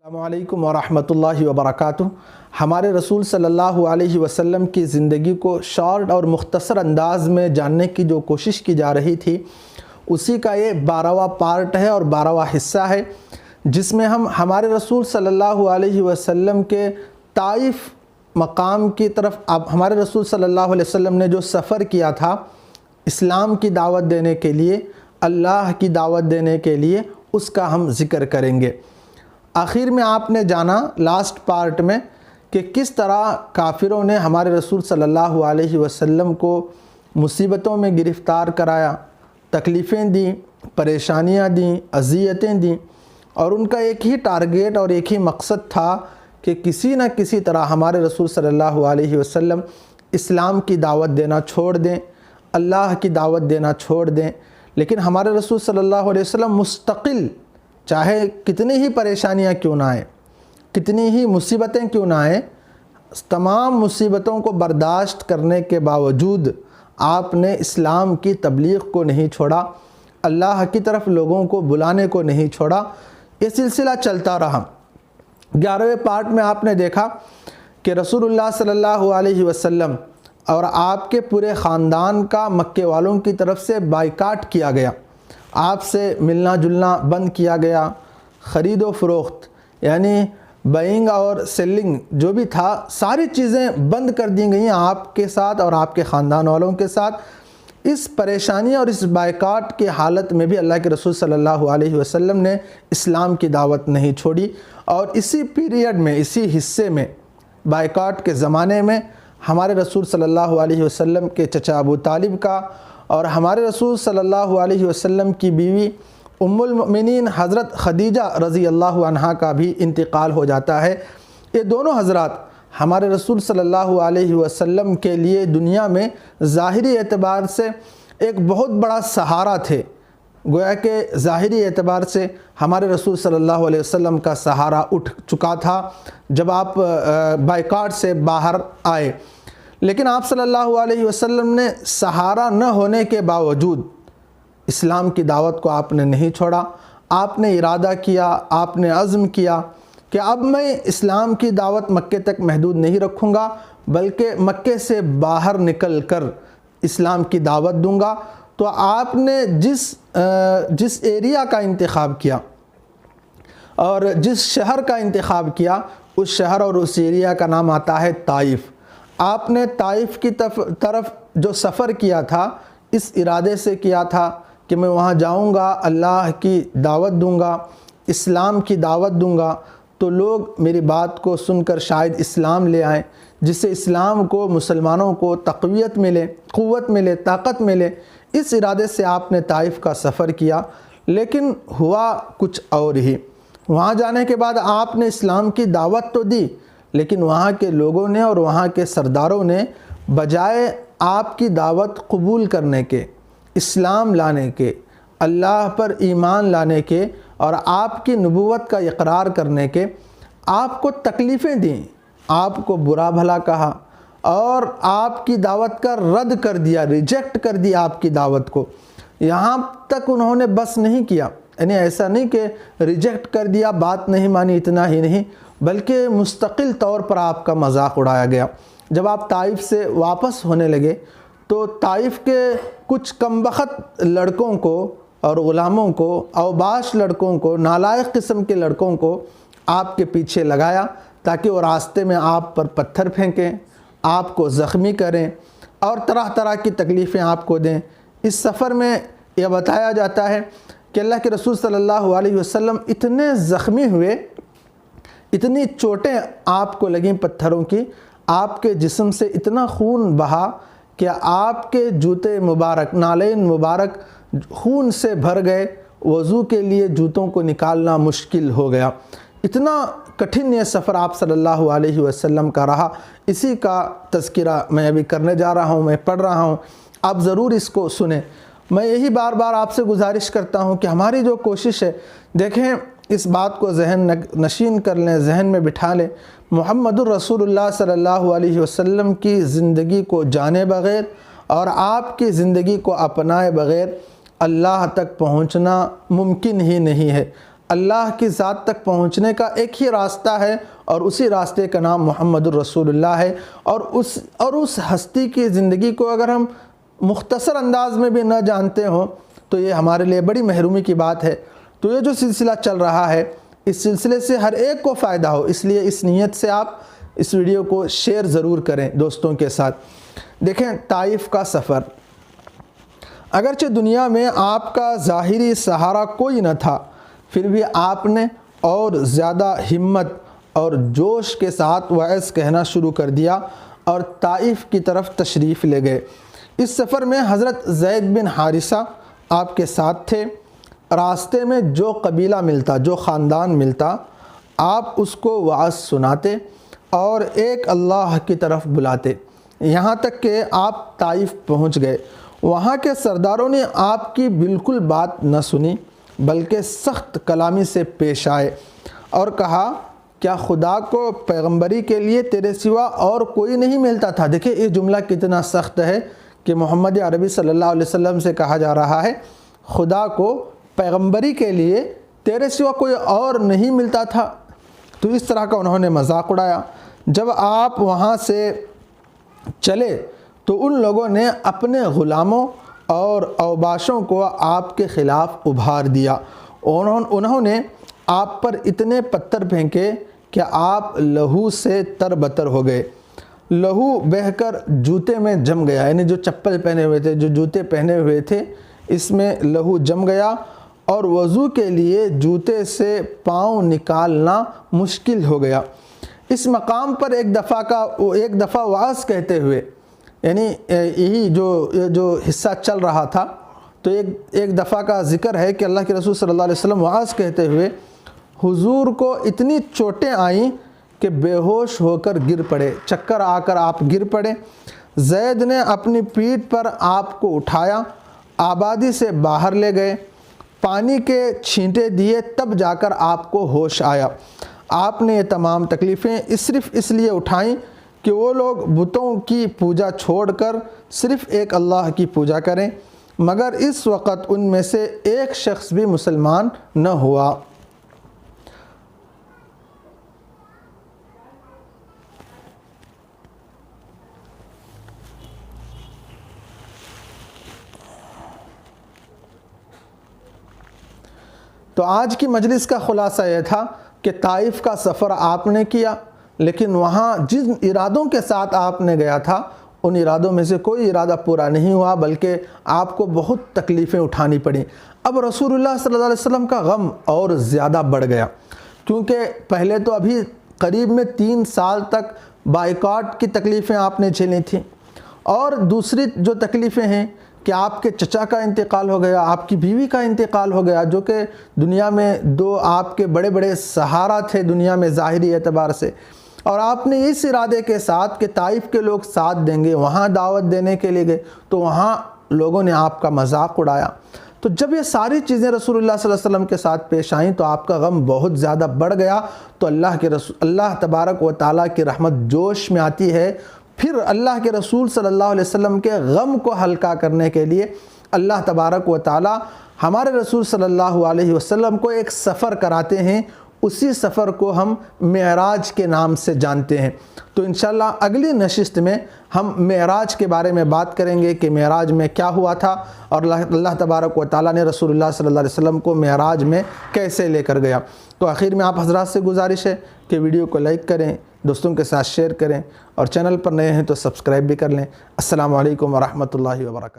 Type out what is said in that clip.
السلام علیکم ورحمۃ اللہ وبرکاتہ۔ ہمارے رسول صلی اللہ علیہ وسلم کی زندگی کو شارٹ اور مختصر انداز میں جاننے کی جو کوشش کی جا رہی تھی، اسی کا یہ 12واں پارٹ ہے اور 12واں حصہ ہے، جس میں ہم ہمارے رسول صلی اللہ علیہ وسلم کے طائف مقام کی طرف ہمارے رسول صلی اللہ علیہ وسلم نے جو سفر کیا تھا اسلام کی دعوت دینے کے لیے، اللہ کی دعوت دینے کے لیے، اس کا ہم ذکر کریں گے۔ آخر میں آپ نے جانا لاسٹ پارٹ میں کہ کس طرح کافروں نے ہمارے رسول صلی اللہ علیہ وسلم کو مصیبتوں میں گرفتار کرایا، تکلیفیں دیں، پریشانیاں دیں، اذیتیں دیں، اور ان کا ایک ہی ٹارگیٹ اور ایک ہی مقصد تھا کہ کسی نہ کسی طرح ہمارے رسول صلی اللہ علیہ وسلم اسلام کی دعوت دینا چھوڑ دیں، اللہ کی دعوت دینا چھوڑ دیں۔ لیکن ہمارے رسول صلی اللہ علیہ وسلم مستقل، چاہے کتنی ہی پریشانیاں کیوں نہ آئیں، کتنی ہی مصیبتیں کیوں نہ آئیں، تمام مصیبتوں کو برداشت کرنے کے باوجود آپ نے اسلام کی تبلیغ کو نہیں چھوڑا، اللہ کی طرف لوگوں کو بلانے کو نہیں چھوڑا۔ یہ سلسلہ چلتا رہا۔ 11ویں پارٹ میں آپ نے دیکھا کہ رسول اللہ صلی اللہ علیہ وسلم اور آپ کے پورے خاندان کا مکے والوں کی طرف سے بائیکاٹ کیا گیا، آپ سے ملنا جلنا بند کیا گیا، خرید و فروخت یعنی بائنگ اور سیلنگ جو بھی تھا، ساری چیزیں بند کر دی گئیں آپ کے ساتھ اور آپ کے خاندان والوں کے ساتھ۔ اس پریشانی اور اس بائیکاٹ کی حالت میں بھی اللہ کے رسول صلی اللہ علیہ وسلم نے اسلام کی دعوت نہیں چھوڑی، اور اسی پیریڈ میں، اسی حصے میں، بائیکاٹ کے زمانے میں ہمارے رسول صلی اللہ علیہ وسلم کے چچا ابو طالب کا اور ہمارے رسول صلی اللہ علیہ وسلم کی بیوی ام المؤمنین حضرت خدیجہ رضی اللہ عنہا کا بھی انتقال ہو جاتا ہے۔ یہ دونوں حضرات ہمارے رسول صلی اللہ علیہ وسلم کے لیے دنیا میں ظاہری اعتبار سے ایک بہت بڑا سہارا تھے، گویا کہ ظاہری اعتبار سے ہمارے رسول صلی اللہ علیہ وسلم کا سہارا اٹھ چکا تھا جب آپ بائیکاٹ سے باہر آئے۔ لیکن آپ صلی اللہ علیہ وسلم نے سہارا نہ ہونے کے باوجود اسلام کی دعوت کو آپ نے نہیں چھوڑا۔ آپ نے ارادہ کیا، آپ نے عزم کیا کہ اب میں اسلام کی دعوت مکے تک محدود نہیں رکھوں گا، بلکہ مکے سے باہر نکل کر اسلام کی دعوت دوں گا۔ تو آپ نے جس ایریا کا انتخاب کیا اور جس شہر کا انتخاب کیا، اس شہر اور اس ایریا کا نام آتا ہے طائف۔ آپ نے طائف کی طرف جو سفر کیا تھا، اس ارادے سے کیا تھا کہ میں وہاں جاؤں گا، اللہ کی دعوت دوں گا، اسلام کی دعوت دوں گا، تو لوگ میری بات کو سن کر شاید اسلام لے آئیں، جس سے اسلام کو، مسلمانوں کو تقویت ملے، قوت ملے، طاقت ملے۔ اس ارادے سے آپ نے طائف کا سفر کیا، لیکن ہوا کچھ اور ہی۔ وہاں جانے کے بعد آپ نے اسلام کی دعوت تو دی، لیکن وہاں کے لوگوں نے اور وہاں کے سرداروں نے بجائے آپ کی دعوت قبول کرنے کے، اسلام لانے کے، اللہ پر ایمان لانے کے اور آپ کی نبوت کا اقرار کرنے کے، آپ کو تکلیفیں دیں، آپ کو برا بھلا کہا اور آپ کی دعوت کا رد کر دیا، ریجیکٹ کر دیا آپ کی دعوت کو۔ یہاں تک انہوں نے بس نہیں کیا، یعنی ایسا نہیں کہ ریجیکٹ کر دیا، بات نہیں مانی، اتنا ہی نہیں، بلکہ مستقل طور پر آپ کا مذاق اڑایا گیا۔ جب آپ طائف سے واپس ہونے لگے تو طائف کے کچھ کمبخت لڑکوں کو اور غلاموں کو، اوباش لڑکوں کو، نالائق قسم کے لڑکوں کو آپ کے پیچھے لگایا تاکہ وہ راستے میں آپ پر پتھر پھینکیں، آپ کو زخمی کریں اور طرح طرح کی تکلیفیں آپ کو دیں۔ اس سفر میں یہ بتایا جاتا ہے کہ اللہ کے رسول صلی اللہ علیہ وسلم اتنے زخمی ہوئے، اتنی چوٹیں آپ کو لگیں پتھروں کی، آپ کے جسم سے اتنا خون بہا کہ آپ کے جوتے مبارک، نالین مبارک خون سے بھر گئے، وضو کے لیے جوتوں کو نکالنا مشکل ہو گیا۔ اتنا کٹھن یہ سفر آپ صلی اللہ علیہ وسلم کا رہا۔ اسی کا تذکرہ میں ابھی کرنے جا رہا ہوں، میں پڑھ رہا ہوں، آپ ضرور اس کو سنیں۔ میں یہی بار بار آپ سے گزارش کرتا ہوں کہ ہماری جو کوشش ہے، دیکھیں اس بات کو ذہن نشین کر لیں، ذہن میں بٹھا لیں، محمد الرسول اللہ صلی اللہ علیہ وسلم کی زندگی کو جانے بغیر اور آپ کی زندگی کو اپنائے بغیر اللہ تک پہنچنا ممکن ہی نہیں ہے۔ اللہ کی ذات تک پہنچنے کا ایک ہی راستہ ہے، اور اسی راستے کا نام محمد الرسول اللہ ہے۔ اور اس ہستی کی زندگی کو اگر ہم مختصر انداز میں بھی نہ جانتے ہوں تو یہ ہمارے لیے بڑی محرومی کی بات ہے۔ تو یہ جو سلسلہ چل رہا ہے، اس سلسلے سے ہر ایک کو فائدہ ہو، اس لیے اس نیت سے آپ اس ویڈیو کو شیئر ضرور کریں دوستوں کے ساتھ۔ دیکھیں، طائف کا سفر، اگرچہ دنیا میں آپ کا ظاہری سہارا کوئی نہ تھا، پھر بھی آپ نے اور زیادہ ہمت اور جوش کے ساتھ وعظ کہنا شروع کر دیا اور طائف کی طرف تشریف لے گئے۔ اس سفر میں حضرت زید بن حارثہ آپ کے ساتھ تھے۔ راستے میں جو قبیلہ ملتا، جو خاندان ملتا، آپ اس کو وعظ سناتے اور ایک اللہ کی طرف بلاتے، یہاں تک کہ آپ طائف پہنچ گئے۔ وہاں کے سرداروں نے آپ کی بالکل بات نہ سنی، بلکہ سخت کلامی سے پیش آئے اور کہا، کیا خدا کو پیغمبری کے لیے تیرے سوا اور کوئی نہیں ملتا تھا؟ دیکھیں یہ جملہ کتنا سخت ہے کہ محمد عربی صلی اللہ علیہ وسلم سے کہا جا رہا ہے، خدا کو پیغمبری کے لیے تیرے سوا کوئی اور نہیں ملتا تھا۔ تو اس طرح کا انہوں نے مذاق اڑایا۔ جب آپ وہاں سے چلے تو ان لوگوں نے اپنے غلاموں اور اوباشوں کو آپ کے خلاف ابھار دیا۔ انہوں نے آپ پر اتنے پتھر پھینکے کہ آپ لہو سے تربتر ہو گئے۔ لہو بہہ کر جوتے میں جم گیا، یعنی جو چپل پہنے ہوئے تھے، جو جوتے پہنے ہوئے تھے، اس میں لہو جم گیا اور وضو کے لیے جوتے سے پاؤں نکالنا مشکل ہو گیا۔ اس مقام پر ایک دفعہ وعظ کہتے ہوئے، یعنی یہی جو حصہ چل رہا تھا، تو ایک دفعہ کا ذکر ہے کہ اللہ کے رسول صلی اللہ علیہ وسلم وعظ کہتے ہوئے حضور کو اتنی چوٹیں آئیں کہ بے ہوش ہو کر گر پڑے، چکر آ کر آپ گر پڑے۔ زید نے اپنی پیٹھ پر آپ کو اٹھایا، آبادی سے باہر لے گئے، پانی کے چھینٹے دیے، تب جا کر آپ کو ہوش آیا۔ آپ نے یہ تمام تکلیفیں صرف اس لیے اٹھائیں کہ وہ لوگ بتوں کی پوجا چھوڑ کر صرف ایک اللہ کی پوجا کریں، مگر اس وقت ان میں سے ایک شخص بھی مسلمان نہ ہوا۔ تو آج کی مجلس کا خلاصہ یہ تھا کہ طائف کا سفر آپ نے کیا، لیکن وہاں جن ارادوں کے ساتھ آپ نے گیا تھا، ان ارادوں میں سے کوئی ارادہ پورا نہیں ہوا، بلکہ آپ کو بہت تکلیفیں اٹھانی پڑیں۔ اب رسول اللہ صلی اللہ علیہ وسلم کا غم اور زیادہ بڑھ گیا، کیونکہ پہلے تو ابھی قریب میں 3 سال تک بائیکاٹ کی تکلیفیں آپ نے جھیلی تھیں، اور دوسری جو تکلیفیں ہیں کہ آپ کے چچا کا انتقال ہو گیا، آپ کی بیوی کا انتقال ہو گیا، جو کہ دنیا میں 2 آپ کے بڑے بڑے سہارا تھے دنیا میں ظاہری اعتبار سے، اور آپ نے اس ارادے کے ساتھ کہ طائف کے لوگ ساتھ دیں گے، وہاں دعوت دینے کے لیے گئے، تو وہاں لوگوں نے آپ کا مذاق اڑایا۔ تو جب یہ ساری چیزیں رسول اللہ صلی اللہ علیہ وسلم کے ساتھ پیش آئیں تو آپ کا غم بہت زیادہ بڑھ گیا۔ تو اللہ تبارک و تعالیٰ کی رحمت جوش میں آتی ہے، پھر اللہ کے رسول صلی اللہ علیہ وسلم کے غم کو ہلکا کرنے کے لیے اللہ تبارک و تعالیٰ ہمارے رسول صلی اللہ علیہ وسلم کو ایک سفر کراتے ہیں، اسی سفر کو ہم معراج کے نام سے جانتے ہیں۔ تو انشاءاللہ اگلی نشست میں ہم معراج کے بارے میں بات کریں گے کہ معراج میں کیا ہوا تھا، اور اللہ تبارک و تعالیٰ نے رسول اللہ صلی اللہ علیہ وسلم کو معراج میں کیسے لے کر گیا۔ تو آخر میں آپ حضرات سے گزارش ہے کہ ویڈیو کو لائک کریں، دوستوں کے ساتھ شیئر کریں، اور چینل پر نئے ہیں تو سبسکرائب بھی کر لیں۔ السلام علیکم ورحمۃ اللہ وبرکاتہ۔